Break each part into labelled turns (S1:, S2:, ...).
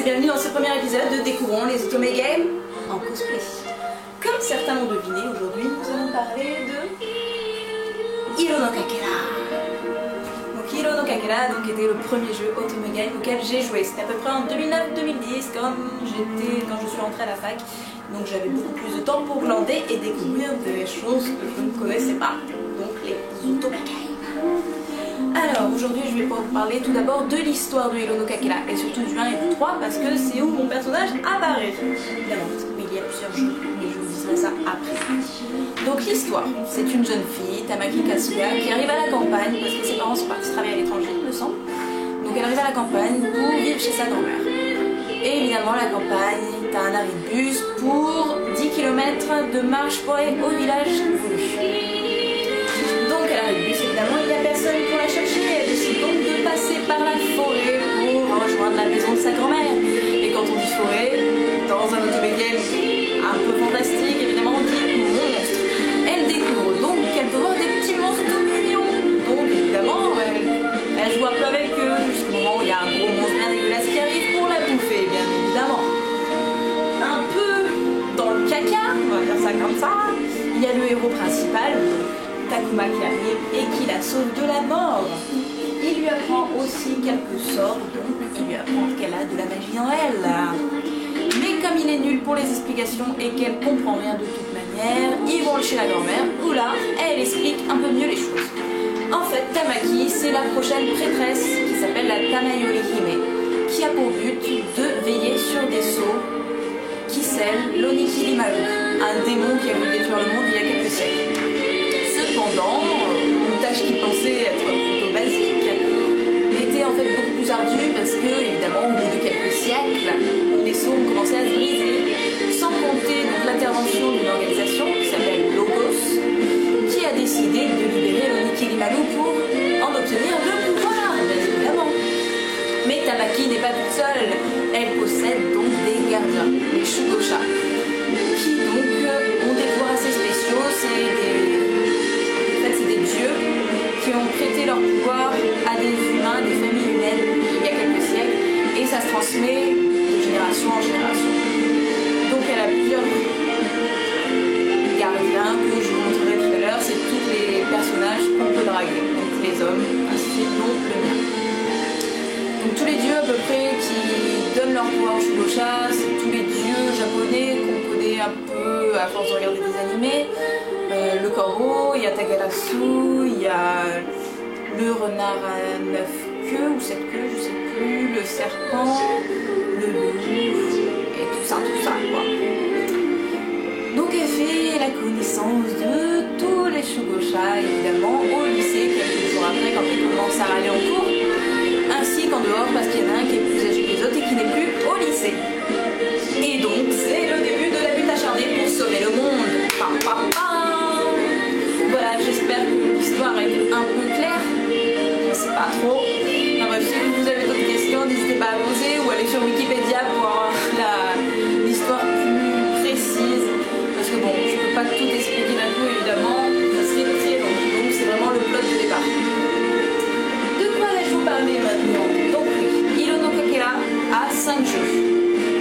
S1: et bienvenue dans ce premier épisode de Découvrons les Otome Games en cosplay. Comme certains l'ont deviné, aujourd'hui nous allons parler de Hiro no Kakera. Donc Hiro no Kakera était le premier jeu Otome Game auquel j'ai joué. C'était à peu près en 2009-2010 quand je suis rentrée à la fac. Donc j'avais beaucoup plus de temps pour glander et découvrir des choses que je ne connaissais pas. Donc les Otome Games. Alors aujourd'hui je vais vous parler tout d'abord de l'histoire de Hiro no Kakera et surtout du 1 et du 3 parce que c'est où mon personnage apparaît. Évidemment, il y a plusieurs jeux, mais je vous dirai ça après. Donc l'histoire, c'est une jeune fille, Tamaki Kasuga, qui arrive à la campagne parce que ses parents sont partis travailler à l'étranger, il me semble. Donc elle arrive à la campagne pour vivre chez sa grand-mère. Et évidemment la campagne, t'as un arrêt de bus pour 10 km de marche pour aller au village voulu. Donc à l'arrêt de bus, évidemment, il n'y a personne pour la chercher. Elle décide donc de passer par la forêt pour rejoindre la maison de sa grand-mère. Et quand on dit forêt, dans un Otome Game un peu fantastique, évidemment, on dit monstre. Elle découvre donc qu'elle peut voir des petits monstres tout mignons. Donc évidemment, elle joue un peu avec eux jusqu'au moment où il y a un gros monstre bien dégueulasse qui arrive pour la bouffer, bien évidemment. Un peu dans le caca, on va dire ça comme ça, il y a le héros principal, Takuma, qui arrive et qui la sauve de la mort. Il lui apprend aussi quelques sorts, donc il lui apprend qu'elle a de la magie en elle. Mais comme il est nul pour les explications et qu'elle comprend rien de toute manière, ils vont chez la grand-mère où là, elle explique un peu mieux les choses. En fait, Tamaki, c'est la prochaine prêtresse qui s'appelle la Tamayori Hime, qui a pour but de veiller sur des sceaux qui scellent l'Onikirimaru, un démon qui a voulu détruire le monde il y a quelques siècles. Cependant, une tâche qui pensait être plutôt basique était en fait beaucoup plus ardue parce que, évidemment, au bout de quelques siècles, les sceaux ont commencé à se briser, sans compter l'intervention d'une organisation qui s'appelle Logos, qui a décidé de libérer l'Onikirimaru pour en obtenir le pouvoir, bien évidemment. Mais Tamaki n'est pas toute seule, elle possède donc des gardiens, les Shugosha, qui donc ont des pouvoirs assez spéciaux, c'est des dieux qui ont prêté leur pouvoir à des humains, des familles humaines il y a quelques siècles, et ça se transmet de génération en génération. Donc elle a plusieurs gardiens que je vous montrerai tout à l'heure, c'est tous les personnages qu'on peut draguer, donc les hommes, ainsi donc le mien. Donc tous les dieux à peu près qui donnent leur pouvoir aux Shugosha, c'est tous les dieux japonais qu'on connaît un peu à force de regarder des animés. Le corbeau, il y a Tagarasu, il y a le renard à 9 queues ou 7 queues, je sais plus, le serpent, le loup, et tout ça quoi. Donc elle fait la connaissance de tous les Shugosha, évidemment, au lycée, quelques jours après quand elle commence à râler en cours, ainsi qu'en dehors parce qu'il y en a un qui est plus âgé que les autres et qui n'est plus au lycée. Et donc c'est le début de la lutte acharnée pour sauver le monde. Voilà, j'espère que l'histoire est un peu claire, je sais pas trop. Enfin, bref, si vous avez d'autres questions, n'hésitez pas à poser ou aller sur Wikipédia pour avoir l'histoire plus précise. Parce que bon, je peux pas tout expliquer d'un coup évidemment, ça serait très long, donc c'est vraiment le plot de départ. De quoi vais-je vous parler maintenant? Donc oui, Hiro no Kakera a 5 jeux.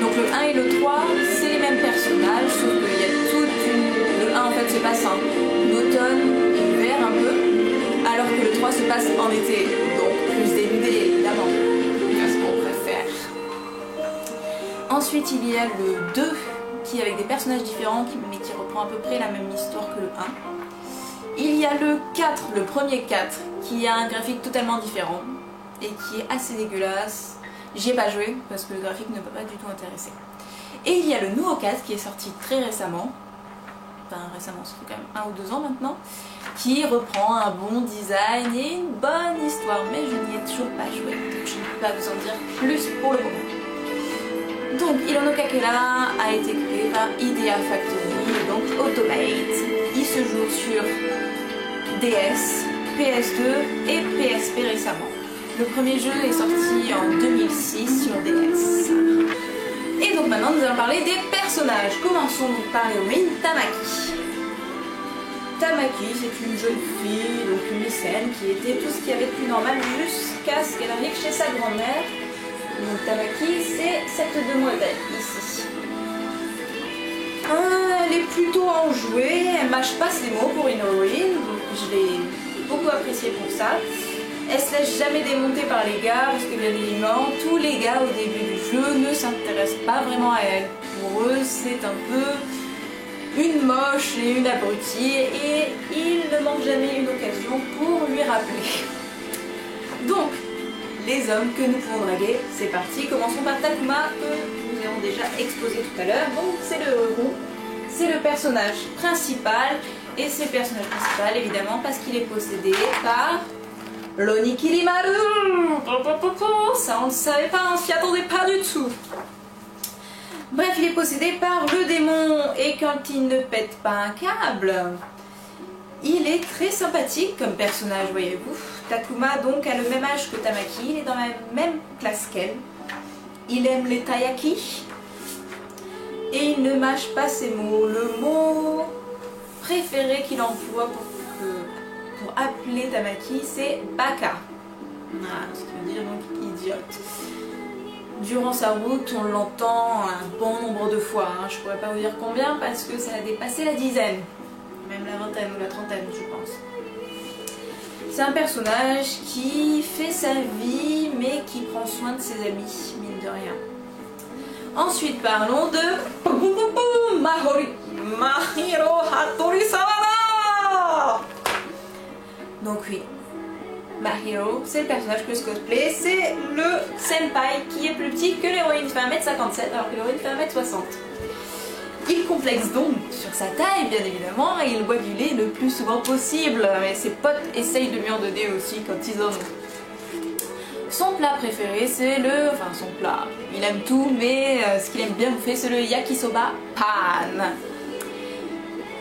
S1: Donc le 1 et le 3, c'est les mêmes personnages, sauf qu'il y a toute une... Le 1 en fait se passe en automne et hiver un peu, alors que le 3 se passe en été, donc plus dénudé évidemment, c'est ce qu'on préfère. Ensuite il y a le 2 qui est avec des personnages différents mais qui reprend à peu près la même histoire que le 1. Il y a le 4, le premier 4, qui a un graphique totalement différent et qui est assez dégueulasse. J'y ai pas joué parce que le graphique ne m'a pas du tout intéressé. Et il y a le nouveau 4 qui est sorti très récemment, enfin récemment, ça fait quand même 1 ou 2 ans maintenant, qui reprend un bon design et une bonne histoire, mais je n'y ai toujours pas joué, donc je ne peux pas vous en dire plus pour le moment. Donc Hiro no Kakera a été créé par Idea Factory, donc Automate. Il se joue sur DS, PS2 et PSP récemment. Le premier jeu est sorti en 2006 sur DS. Et donc maintenant nous allons parler des personnages. Commençons donc par l'héroïne Tamaki. Tamaki, c'est une jeune fille, donc une lycéenne, qui était tout ce qu'il y avait de plus normal jusqu'à ce qu'elle arrive chez sa grand-mère Donc Tamaki, c'est cette demoiselle ici. Elle est plutôt enjouée, elle mâche pas ses mots pour une héroïne, donc je l'ai beaucoup appréciée pour ça. Elle se laisse jamais démonter par les gars, parce que bien évidemment, tous les gars au début du jeu ne s'intéressent pas vraiment à elle. Pour eux, c'est un peu une moche et une abrutie, et ils ne manquent jamais une occasion pour lui rappeler. Donc, les hommes que nous pouvons draguer, c'est parti. Commençons par Takuma, que nous avons déjà exposé tout à l'heure. Donc, c'est le héros, c'est le personnage principal, et c'est le personnage principal évidemment parce qu'il est possédé par l'Oni Kirimaru. Ça on ne savait pas, on s'y attendait pas du tout. Bref, il est possédé par le démon, et quand il ne pète pas un câble, il est très sympathique comme personnage, voyez-vous. Takuma donc a le même âge que Tamaki, il est dans la même classe qu'elle. Il aime les taiyaki et il ne mâche pas ses mots. Le mot préféré qu'il emploie pour appeler Tamaki, c'est baka. Voilà, ce qui veut dire donc idiote. Durant sa route, on l'entend un bon nombre de fois. Je ne pourrais pas vous dire combien parce que ça a dépassé la dizaine. Même la vingtaine ou la trentaine, je pense. C'est un personnage qui fait sa vie, mais qui prend soin de ses amis, mine de rien. Ensuite, parlons de Mahiro Hattori Sawada. Donc oui, Mahiro, c'est le personnage que je cosplay, c'est le senpai qui est plus petit que l'héroïne, qui fait 1m57 alors que l'héroïne fait 1m60. Il complexe donc sur sa taille, bien évidemment, et il boit du lait le plus souvent possible. Mais ses potes essayent de lui en donner aussi quand ils en ont. Son plat préféré, c'est le... Enfin, son plat, il aime tout, mais ce qu'il aime bien bouffer, c'est le yakisoba pan.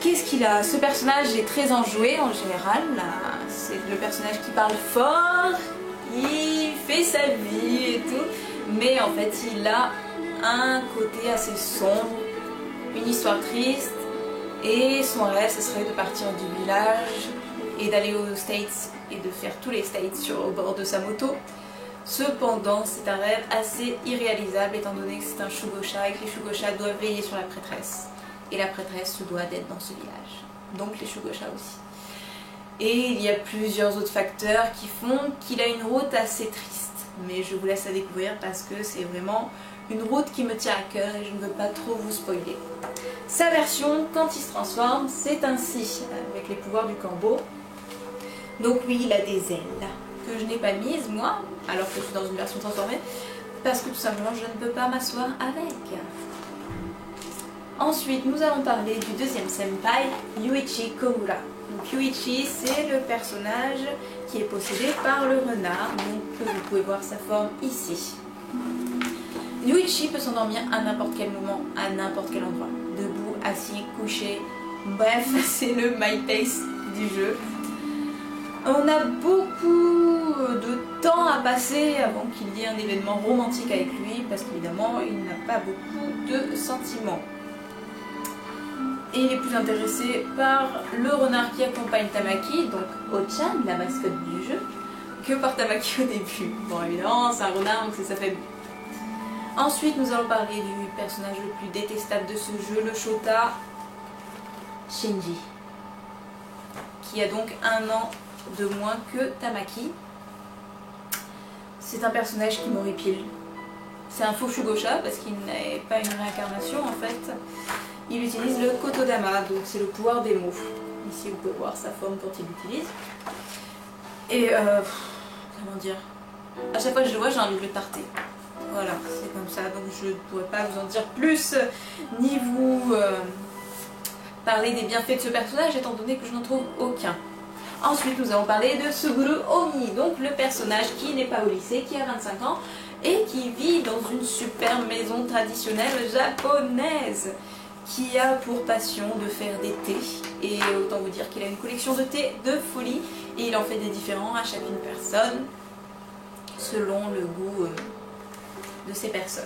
S1: Qu'est-ce qu'il a? Ce personnage est très enjoué en général. C'est le personnage qui parle fort, qui fait sa vie et tout. Mais en fait, il a un côté assez sombre, une histoire triste, et son rêve ce serait de partir du village et d'aller aux States et de faire tous les States au bord de sa moto. Cependant, c'est un rêve assez irréalisable étant donné que c'est un Shugosha et que les Shugosha doivent veiller sur la prêtresse. Et la prêtresse se doit d'être dans ce village. Donc les Shugosha aussi. Et il y a plusieurs autres facteurs qui font qu'il a une route assez triste. Mais je vous laisse la découvrir parce que c'est vraiment une route qui me tient à cœur et je ne veux pas trop vous spoiler. Sa version, quand il se transforme, c'est ainsi, avec les pouvoirs du corbeau. Donc oui, il a des ailes que je n'ai pas mises, moi, alors que je suis dans une version transformée, parce que tout simplement, je ne peux pas m'asseoir avec. Ensuite, nous allons parler du deuxième senpai, Yuichi Komura. Donc Yuichi, c'est le personnage qui est possédé par le renard, donc vous pouvez voir sa forme ici. Yuichi peut s'endormir à n'importe quel moment, à n'importe quel endroit. Debout, assis, couché, bref, c'est le my pace du jeu. On a beaucoup de temps à passer avant qu'il y ait un événement romantique avec lui, parce qu'évidemment, il n'a pas beaucoup de sentiments. Et il est plus intéressé par le renard qui accompagne Tamaki, donc Ochan, la mascotte du jeu, que par Tamaki au début. Bon, évidemment, c'est un renard, donc c'est sa famille. Ensuite, nous allons parler du personnage le plus détestable de ce jeu, le Shota, Shinji, qui a donc 1 an de moins que Tamaki. C'est un personnage qui m'horripile. C'est un faux Shugosha parce qu'il n'est pas une réincarnation en fait. Il utilise le Kotodama, donc c'est le pouvoir des mots. Ici vous pouvez voir sa forme quand il l'utilise. Et comment dire, à chaque fois que je le vois j'ai envie de le tarter. Voilà, c'est comme ça, donc je ne pourrais pas vous en dire plus, ni vous parler des bienfaits de ce personnage, étant donné que je n'en trouve aucun. Ensuite, nous allons parler de Suguru Omi, donc le personnage qui n'est pas au lycée, qui a 25 ans, et qui vit dans une super maison traditionnelle japonaise, qui a pour passion de faire des thés, et autant vous dire qu'il a une collection de thés de folie, et il en fait des différents à chacune personne, selon le goût de ces personnes.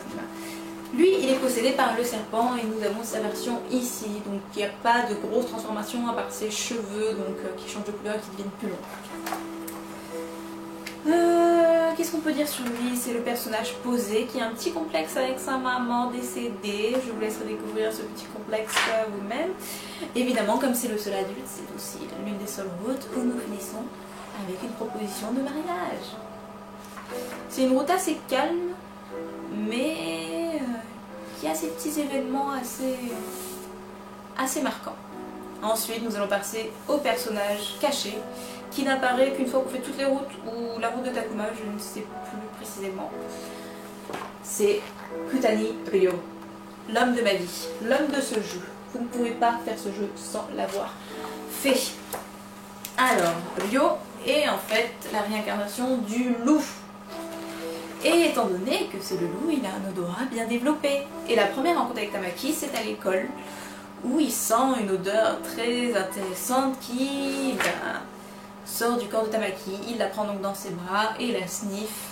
S1: Lui, il est possédé par le serpent et nous avons sa version ici, donc il n'y a pas de grosse transformation à part ses cheveux donc qui changent de couleur et qui deviennent plus longs. qu'est-ce qu'on peut dire sur lui? C'est le personnage posé qui a un petit complexe avec sa maman décédée. Je vous laisserai découvrir ce petit complexe vous-même. Évidemment, comme c'est le seul adulte, c'est aussi l'une des seules routes où nous finissons avec une proposition de mariage. C'est une route assez calme, mais qui a ces petits événements assez marquants. Ensuite, nous allons passer au personnage caché, qui n'apparaît qu'une fois qu'on fait toutes les routes, ou la route de Takuma, je ne sais plus précisément. C'est Kutani Ryo, l'homme de ma vie, l'homme de ce jeu. Vous ne pouvez pas faire ce jeu sans l'avoir fait. Alors, Ryo est en fait la réincarnation du loup. Et étant donné que c'est le loup, il a un odorat bien développé. Et la première rencontre avec Tamaki, c'est à l'école, où il sent une odeur très intéressante qui sort du corps de Tamaki. Il la prend donc dans ses bras et la sniffe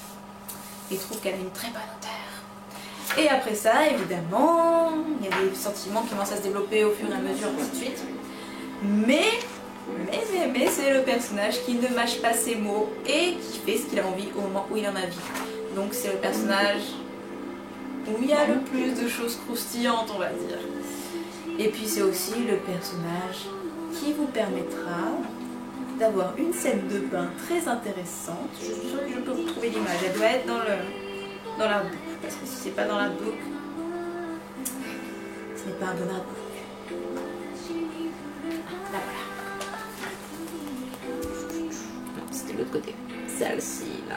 S1: et trouve qu'elle a une très bonne odeur. Et après ça, évidemment, il y a des sentiments qui commencent à se développer au fur et à mesure, ainsi de suite. Mais c'est le personnage qui ne mâche pas ses mots et qui fait ce qu'il a envie au moment où il en a envie. Donc c'est le personnage où il y a le plus de choses croustillantes, on va dire. Et puis c'est aussi le personnage qui vous permettra d'avoir une scène de bain très intéressante. Je suis sûre que je peux vous trouver l'image. Elle doit être dans la boucle. Parce que si c'est pas dans la boucle, ce n'est pas un bon boucle. Là voilà. Non, c'était de l'autre côté. Celle-ci, là.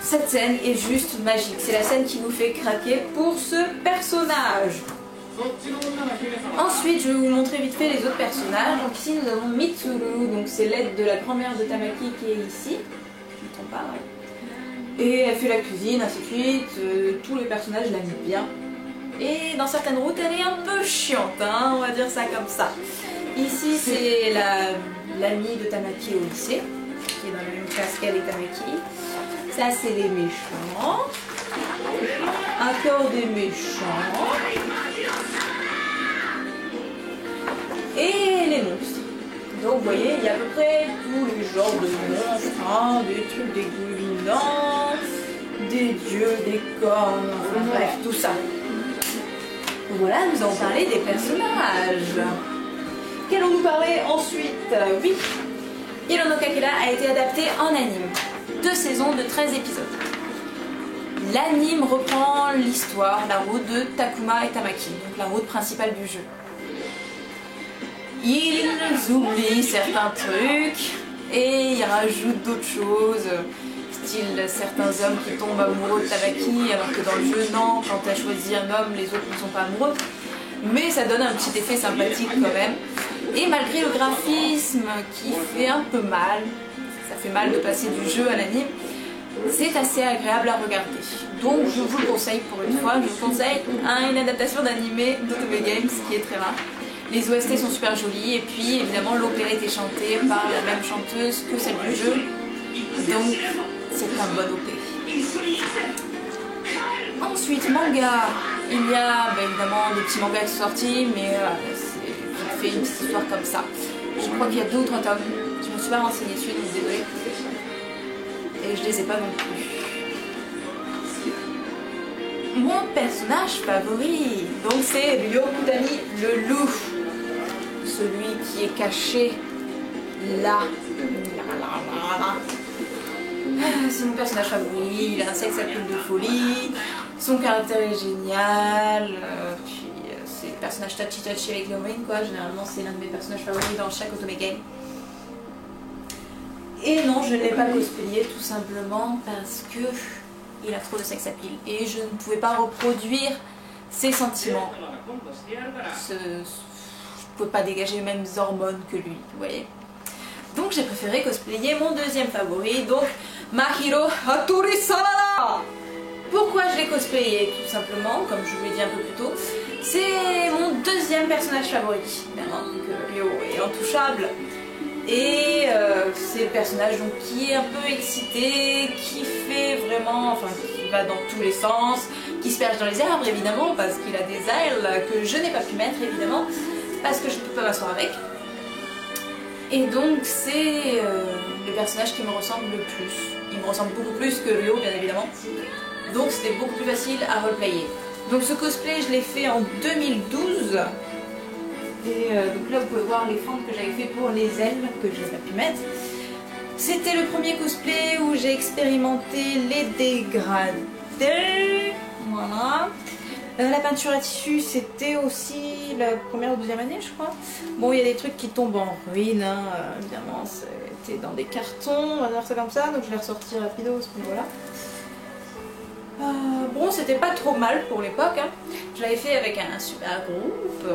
S1: Cette scène est juste magique. C'est la scène qui vous fait craquer pour ce personnage. Ensuite, je vais vous montrer vite fait les autres personnages. Donc ici, nous avons Mitsuru. Donc c'est l'aide de la grand-mère de Tamaki qui est ici. Je ne me trompe pas, ouais. Et elle fait la cuisine, ainsi de suite. Tous les personnages l'aiment bien. Et dans certaines routes, elle est un peu chiante, hein, on va dire ça comme ça. Ici, c'est l'amie de Tamaki au lycée, qui est dans la même classe qu'elle et Tamaki. Ça, c'est les méchants. Encore des méchants. Et les monstres. Donc, vous voyez, il y a à peu près tous les genres de monstres, hein, des trucs dégoulinants, des dieux, des cornes, enfin, bref, tout ça. Donc voilà, nous allons parler des personnages. Qu'allons-nous parler ensuite? Oui, Hiro no Kakera a été adapté en anime. 2 saisons de 13 épisodes. L'anime reprend l'histoire, la route de Takuma et Tamaki, donc la route principale du jeu. Ils oublient certains trucs et ils rajoutent d'autres choses, style certains hommes qui tombent amoureux de Tamaki alors que dans le jeu, non, quand tu as choisi un homme, les autres ne sont pas amoureux. Mais ça donne un petit effet sympathique quand même. Et malgré le graphisme qui fait un peu mal, ça fait mal de passer du jeu à l'anime, c'est assez agréable à regarder. Donc je vous le conseille pour une fois, je vous conseille une adaptation d'animé d'Otome Games qui est très rare. Les OST sont super jolies et puis évidemment l'opérette est chantée par la même chanteuse que celle du jeu. Donc c'est un bon OP. Ensuite manga, il y a évidemment des petits mangas qui sont sortis, mais je fais une petite histoire comme ça. Je crois qu'il y a 2 ou 3 tomes. Je me suis pas renseignée dessus, donc désolée. Et je les ai pas non plus. Mon personnage favori, donc c'est Ryo Kutani, le loup. Celui qui est caché là. C'est mon personnage favori, il a un sex appeal de folie, son caractère est génial, puis c'est le personnage touchy avec l'héroïne quoi, généralement c'est l'un de mes personnages favoris dans chaque Otome Game. Et non, je ne l'ai pas cosplayé tout simplement parce que il a trop de sex appeal et je ne pouvais pas reproduire ses sentiments. Je ne pouvais pas dégager les mêmes hormones que lui, vous voyez. Donc j'ai préféré cosplayer mon deuxième favori, donc Mahiro Hattori Sarada. Pourquoi je l'ai cosplayé? Tout simplement, comme je vous l'ai dit un peu plus tôt, c'est mon deuxième personnage favori. Évidemment, donc Ryo est intouchable. Et c'est le personnage donc, qui est un peu excité, qui fait vraiment, enfin qui va dans tous les sens, qui se perche dans les arbres évidemment, parce qu'il a des ailes que je n'ai pas pu mettre évidemment, parce que je ne peux pas m'asseoir avec. Et donc c'est le personnage qui me ressemble le plus. Il me ressemble beaucoup plus que Ryo bien évidemment. Donc c'était beaucoup plus facile à replayer. Donc ce cosplay je l'ai fait en 2012. Et donc là vous pouvez voir les fentes que j'avais fait pour les ailes que je n'ai pas pu mettre. C'était le premier cosplay où j'ai expérimenté les dégradés. Voilà. La peinture à tissu c'était aussi la première ou deuxième année je crois. Bon il y a des trucs qui tombent en ruine hein. Évidemment c'était dans des cartons, on va dire ça comme ça, donc je l'ai ressorti rapido ce niveau là. Bon c'était pas trop mal pour l'époque hein. Je l'avais fait avec un super groupe.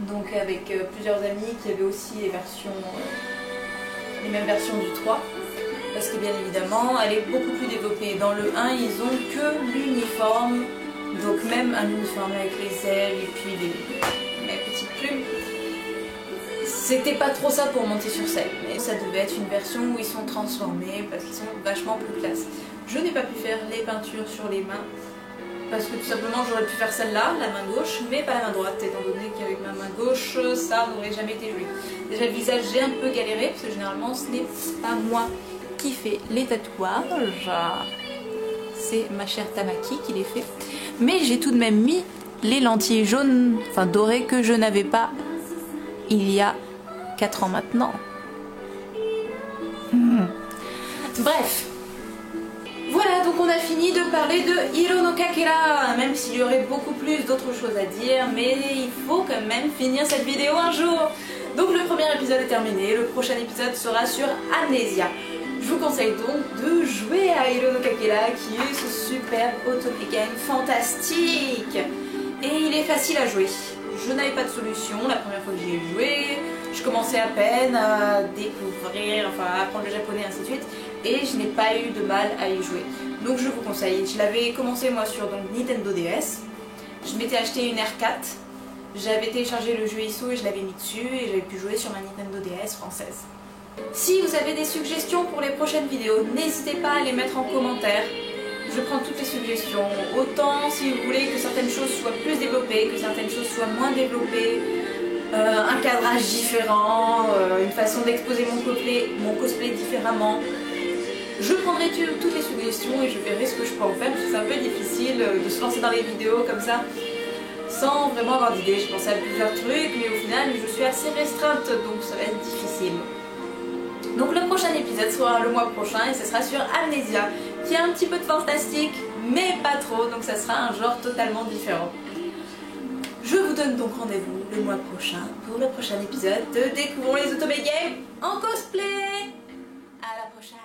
S1: Donc avec plusieurs amis qui avaient aussi les mêmes versions du 3. Parce que bien évidemment elle est beaucoup plus développée. Dans le 1 ils ont que l'uniforme. Donc même un uniforme avec les ailes et puis les petites plumes. C'était pas trop ça pour monter sur scène. Mais ça devait être une version où ils sont transformés parce qu'ils sont vachement plus classe. Je n'ai pas pu faire les peintures sur les mains. Parce que tout simplement j'aurais pu faire celle-là, la main gauche, mais pas la main droite, étant donné qu'avec ma main gauche, ça n'aurait jamais été joué. Déjà le visage j'ai un peu galéré, parce que généralement ce n'est pas moi qui fais les tatouages. C'est ma chère Tamaki qui les fait. Mais j'ai tout de même mis les lentilles jaunes, enfin dorées, que je n'avais pas il y a 4 ans maintenant. Bref. Voilà, donc on a fini de parler de Hiro no Kakera, même s'il y aurait beaucoup plus d'autres choses à dire, mais il faut quand même finir cette vidéo un jour. Donc le premier épisode est terminé, le prochain épisode sera sur Amnesia. Je vous conseille donc de jouer à Hiro no Kakera, qui est ce super otome game fantastique. Et il est facile à jouer. Je n'avais pas de solution la première fois que j'y ai joué. Je commençais à peine à découvrir, enfin à apprendre le japonais, ainsi de suite. Et je n'ai pas eu de mal à y jouer. Donc je vous conseille. Je l'avais commencé moi sur donc, Nintendo DS. Je m'étais acheté une R4. J'avais téléchargé le jeu ISO et je l'avais mis dessus. Et j'avais pu jouer sur ma Nintendo DS française. Si vous avez des suggestions pour les prochaines vidéos, n'hésitez pas à les mettre en commentaire. Je prends toutes les suggestions. Autant si vous voulez que certaines choses soient plus développées, que certaines choses soient moins développées. Un cadrage différent, une façon d'exposer mon cosplay différemment. Je prendrai toutes les suggestions et je verrai ce que je peux en faire, parce que c'est un peu difficile de se lancer dans les vidéos comme ça sans vraiment avoir d'idée. J'ai pensé à plusieurs trucs, mais au final je suis assez restreinte, donc ça va être difficile. Donc le prochain épisode sera le mois prochain et ce sera sur Amnesia, qui a un petit peu de fantastique, mais pas trop, donc ça sera un genre totalement différent. Je vous donne donc rendez-vous le mois prochain pour le prochain épisode de Découvrons les Otome Games en cosplay. À la prochaine.